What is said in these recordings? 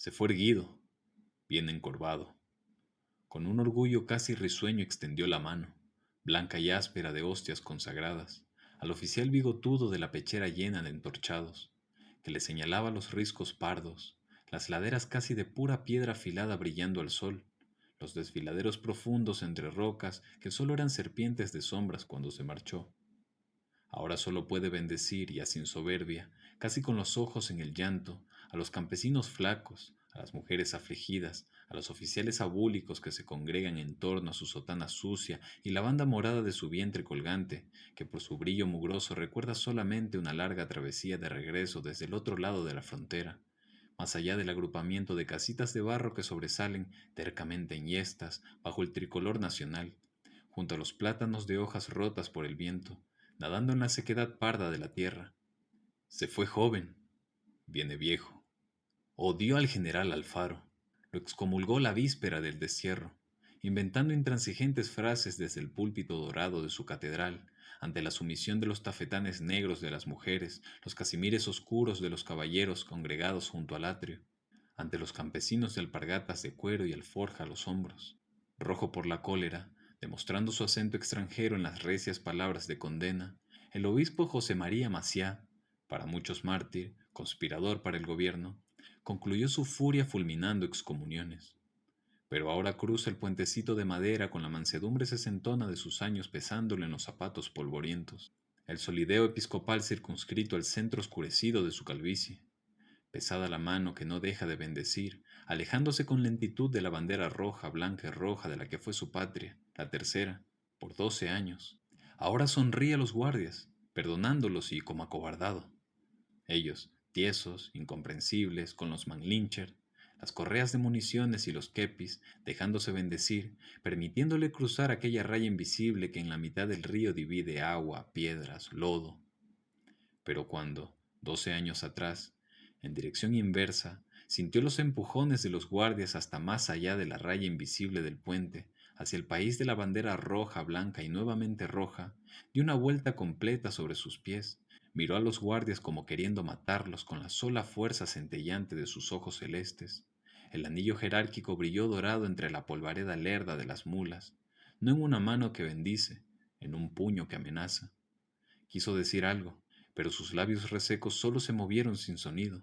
Se fue erguido, bien encorvado. Con un orgullo casi risueño extendió la mano, blanca y áspera de hostias consagradas, al oficial bigotudo de la pechera llena de entorchados, que le señalaba los riscos pardos, las laderas casi de pura piedra afilada brillando al sol, los desfiladeros profundos entre rocas que solo eran serpientes de sombras cuando se marchó. Ahora solo puede bendecir, ya sin soberbia, casi con los ojos en el llanto, a los campesinos flacos, a las mujeres afligidas, a los oficiales abúlicos que se congregan en torno a su sotana sucia y la banda morada de su vientre colgante, que por su brillo mugroso recuerda solamente una larga travesía de regreso desde el otro lado de la frontera, más allá del agrupamiento de casitas de barro que sobresalen tercamente enhiestas bajo el tricolor nacional, junto a los plátanos de hojas rotas por el viento, nadando en la sequedad parda de la tierra. Se fue joven, viene viejo. Odió al general Alfaro, lo excomulgó la víspera del destierro, inventando intransigentes frases desde el púlpito dorado de su catedral, ante la sumisión de los tafetanes negros de las mujeres, los casimires oscuros de los caballeros congregados junto al atrio, ante los campesinos de alpargatas de cuero y alforja a los hombros. Rojo por la cólera, demostrando su acento extranjero en las recias palabras de condena, el obispo José María Maciá, para muchos mártir, conspirador para el gobierno, concluyó su furia fulminando excomuniones. Pero ahora cruza el puentecito de madera con la mansedumbre sesentona de sus años pesándole en los zapatos polvorientos, el solideo episcopal circunscrito al centro oscurecido de su calvicie, pesada la mano que no deja de bendecir, alejándose con lentitud de la bandera roja, blanca y roja de la que fue su patria, la tercera, por 12 años. Ahora sonríe a los guardias, perdonándolos y como acobardado. Ellos, tiesos, incomprensibles, con los Mannlicher, las correas de municiones y los kepis, dejándose bendecir, permitiéndole cruzar aquella raya invisible que en la mitad del río divide agua, piedras, lodo. Pero cuando, 12 años atrás, en dirección inversa, sintió los empujones de los guardias hasta más allá de la raya invisible del puente, hacia el país de la bandera roja, blanca y nuevamente roja, dio una vuelta completa sobre sus pies, miró a los guardias como queriendo matarlos con la sola fuerza centellante de sus ojos celestes. El anillo jerárquico brilló dorado entre la polvareda lerda de las mulas, no en una mano que bendice, en un puño que amenaza. Quiso decir algo, pero sus labios resecos solo se movieron sin sonido.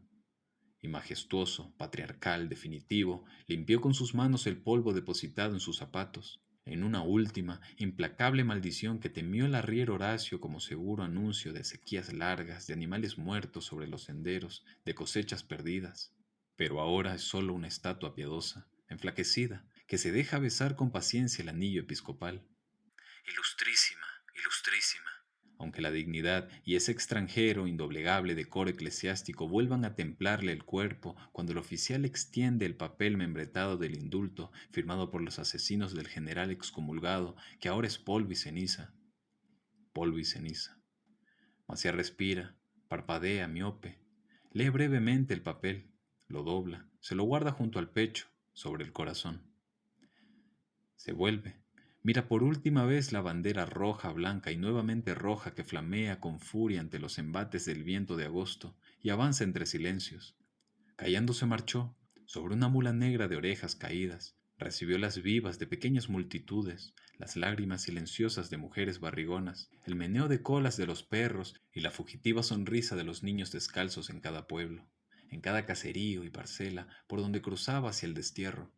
Y majestuoso, patriarcal, definitivo, limpió con sus manos el polvo depositado en sus zapatos, en una última, implacable maldición que temió el arriero Horacio como seguro anuncio de sequías largas, de animales muertos sobre los senderos, de cosechas perdidas. Pero ahora es solo una estatua piadosa, enflaquecida, que se deja besar con paciencia el anillo episcopal. Ilustrísima, ilustrísima. Aunque la dignidad y ese extranjero indoblegable decoro eclesiástico vuelvan a templarle el cuerpo cuando el oficial extiende el papel membretado del indulto firmado por los asesinos del general excomulgado, que ahora es polvo y ceniza. Polvo y ceniza. Maciá respira, parpadea, miope. Lee brevemente el papel, lo dobla, se lo guarda junto al pecho, sobre el corazón. Se vuelve. Mira por última vez la bandera roja, blanca y nuevamente roja que flamea con furia ante los embates del viento de agosto y avanza entre silencios. Callando se marchó, sobre una mula negra de orejas caídas. Recibió las vivas de pequeñas multitudes, las lágrimas silenciosas de mujeres barrigonas, el meneo de colas de los perros y la fugitiva sonrisa de los niños descalzos en cada pueblo, en cada caserío y parcela por donde cruzaba hacia el destierro.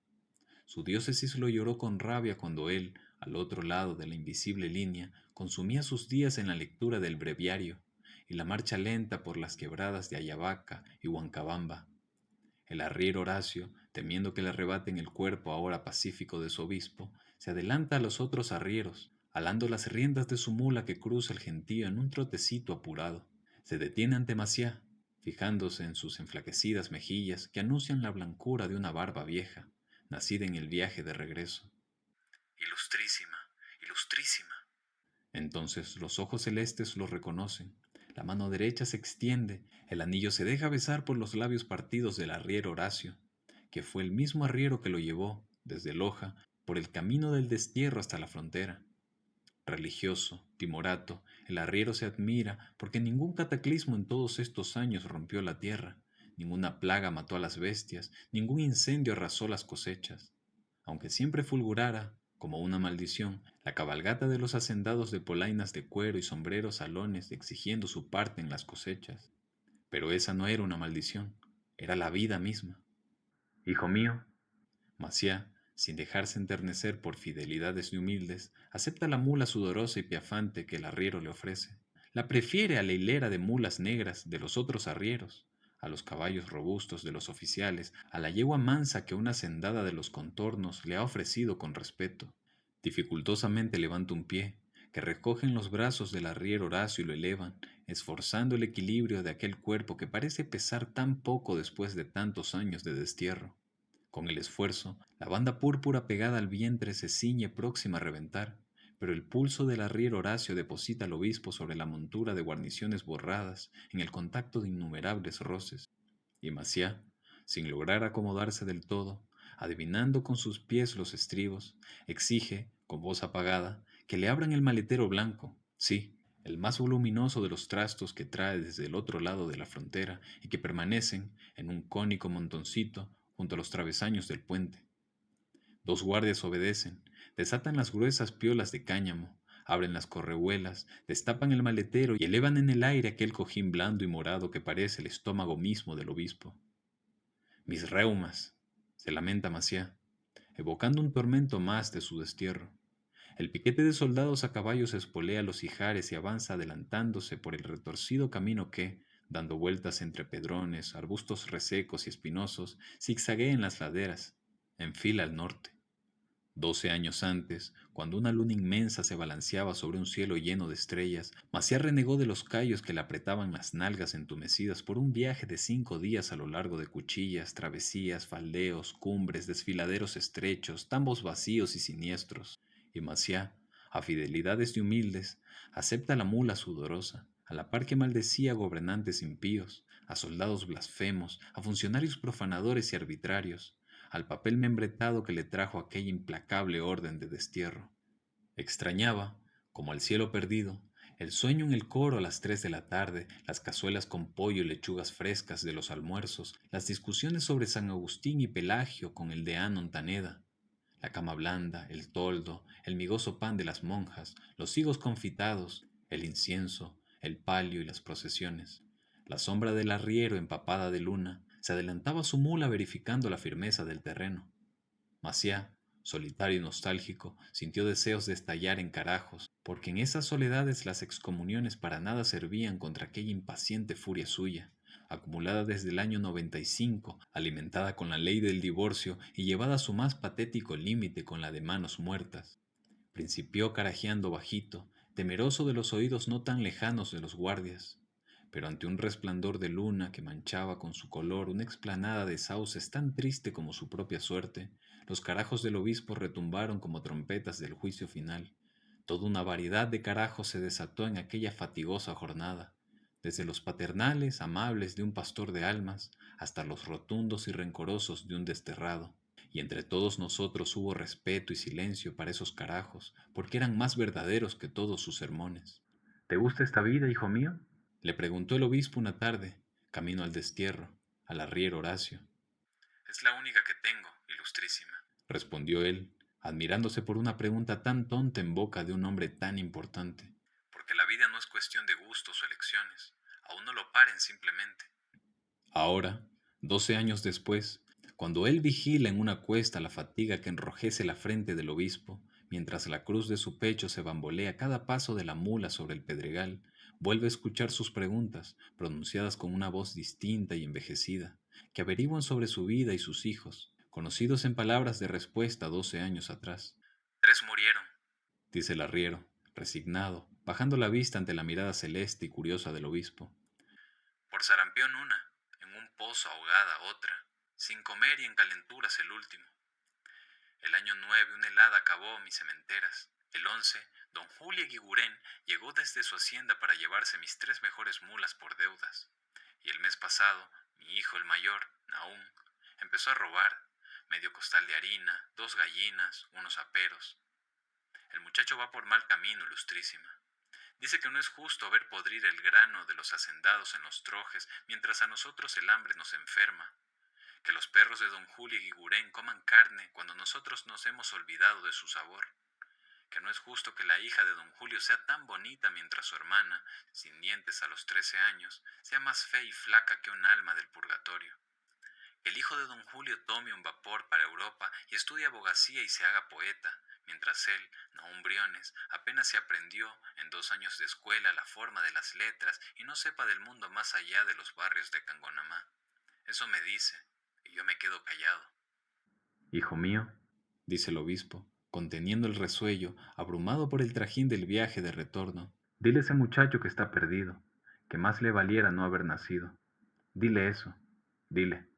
Su diócesis lo lloró con rabia cuando él, al otro lado de la invisible línea, consumía sus días en la lectura del breviario y la marcha lenta por las quebradas de Ayabaca y Huancabamba. El arriero Horacio, temiendo que le arrebaten el cuerpo ahora pacífico de su obispo, se adelanta a los otros arrieros, alando las riendas de su mula que cruza el gentío en un trotecito apurado. Se detiene ante Maciá, fijándose en sus enflaquecidas mejillas que anuncian la blancura de una barba vieja, nacida en el viaje de regreso. Ilustrísima, ilustrísima. Entonces los ojos celestes lo reconocen. La mano derecha se extiende, el anillo se deja besar por los labios partidos del arriero Horacio, que fue el mismo arriero que lo llevó, desde Loja, por el camino del destierro hasta la frontera. Religioso, timorato, el arriero se admira porque ningún cataclismo en todos estos años rompió la tierra, ninguna plaga mató a las bestias, ningún incendio arrasó las cosechas. Aunque siempre fulgurara, como una maldición, la cabalgata de los hacendados de polainas de cuero y sombreros salones exigiendo su parte en las cosechas. Pero esa no era una maldición, era la vida misma. Hijo mío, Maciá, sin dejarse enternecer por fidelidades de humildes, acepta la mula sudorosa y piafante que el arriero le ofrece. La prefiere a la hilera de mulas negras de los otros arrieros, a los caballos robustos de los oficiales, a la yegua mansa que una hacendada de los contornos le ha ofrecido con respeto. Dificultosamente levanta un pie, que recogen los brazos del arriero Horacio y lo elevan, esforzando el equilibrio de aquel cuerpo que parece pesar tan poco después de tantos años de destierro. Con el esfuerzo, la banda púrpura pegada al vientre se ciñe próxima a reventar, pero el pulso del arriero Horacio deposita al obispo sobre la montura de guarniciones borradas en el contacto de innumerables roces, y Maciá, sin lograr acomodarse del todo, adivinando con sus pies los estribos, exige, con voz apagada, que le abran el maletero blanco, sí, el más voluminoso de los trastos que trae desde el otro lado de la frontera y que permanecen en un cónico montoncito junto a los travesaños del puente. Dos guardias obedecen, desatan las gruesas piolas de cáñamo, abren las correhuelas, destapan el maletero y elevan en el aire aquel cojín blando y morado que parece el estómago mismo del obispo. Mis reumas, se lamenta Maciá, evocando un tormento más de su destierro. El piquete de soldados a caballo se espolea los ijares y avanza adelantándose por el retorcido camino que, dando vueltas entre pedrones, arbustos resecos y espinosos, zigzaguea en las laderas, en fila al norte. 12 años antes, cuando una luna inmensa se balanceaba sobre un cielo lleno de estrellas, Maciá renegó de los callos que le apretaban las nalgas entumecidas por un viaje de 5 días a lo largo de cuchillas, travesías, faldeos, cumbres, desfiladeros estrechos, tambos vacíos y siniestros. Y Maciá, a fidelidades de humildes, acepta la mula sudorosa, a la par que maldecía a gobernantes impíos, a soldados blasfemos, a funcionarios profanadores y arbitrarios, al papel membretado que le trajo aquella implacable orden de destierro. Extrañaba, como al cielo perdido, el sueño en el coro a las 3 de la tarde, las cazuelas con pollo y lechugas frescas de los almuerzos, las discusiones sobre San Agustín y Pelagio con el deán Ontaneda, la cama blanda, el toldo, el migoso pan de las monjas, los higos confitados, el incienso, el palio y las procesiones. La sombra del arriero empapada de luna se adelantaba a su mula verificando la firmeza del terreno. Maciá, solitario y nostálgico, sintió deseos de estallar en carajos, porque en esas soledades las excomuniones para nada servían contra aquella impaciente furia suya, acumulada desde el año 95, alimentada con la ley del divorcio y llevada a su más patético límite con la de manos muertas. Principió carajeando bajito, temeroso de los oídos no tan lejanos de los guardias, pero ante un resplandor de luna que manchaba con su color una explanada de sauces tan triste como su propia suerte, los carajos del obispo retumbaron como trompetas del juicio final. Toda una variedad de carajos se desató en aquella fatigosa jornada, desde los paternales, amables de un pastor de almas, hasta los rotundos y rencorosos de un desterrado. Y entre todos nosotros hubo respeto y silencio para esos carajos, porque eran más verdaderos que todos sus sermones. ¿Te gusta esta vida, hijo mío? Le preguntó el obispo una tarde, camino al destierro, al arriero Horacio. Es la única que tengo, ilustrísima, respondió él, admirándose por una pregunta tan tonta en boca de un hombre tan importante. Porque la vida no es cuestión de gustos o elecciones, aún no lo paren simplemente. Ahora, 12 años después, cuando él vigila en una cuesta la fatiga que enrojece la frente del obispo, mientras la cruz de su pecho se bambolea cada paso de la mula sobre el pedregal, vuelve a escuchar sus preguntas, pronunciadas con una voz distinta y envejecida, que averiguan sobre su vida y sus hijos, conocidos en palabras de respuesta 12 años atrás. 3 murieron, dice el arriero, resignado, bajando la vista ante la mirada celeste y curiosa del obispo. Por sarampión una, en un pozo ahogada otra, sin comer y en calenturas el último. El año 9 una helada acabó mis sementeras. El 11 don Julio Guigurén llegó desde su hacienda para llevarse mis 3 mejores mulas por deudas. Y el mes pasado, mi hijo el mayor, Nahum, empezó a robar, medio costal de harina, 2 gallinas, unos aperos. El muchacho va por mal camino, ilustrísima. Dice que no es justo ver podrir el grano de los hacendados en los trojes, mientras a nosotros el hambre nos enferma. Que los perros de don Julio y Guigurén coman carne cuando nosotros nos hemos olvidado de su sabor. Que no es justo que la hija de don Julio sea tan bonita mientras su hermana, sin dientes a los 13 años, sea más fea y flaca que un alma del purgatorio. Que el hijo de don Julio tome un vapor para Europa y estudie abogacía y se haga poeta, mientras él, Nahum Briones, apenas se aprendió en 2 años de escuela la forma de las letras y no sepa del mundo más allá de los barrios de Cangonamá. Eso me dice, y yo me quedo callado. Hijo mío, dice el obispo, conteniendo el resuello, abrumado por el trajín del viaje de retorno, dile a ese muchacho que está perdido, que más le valiera no haber nacido. Dile eso, dile.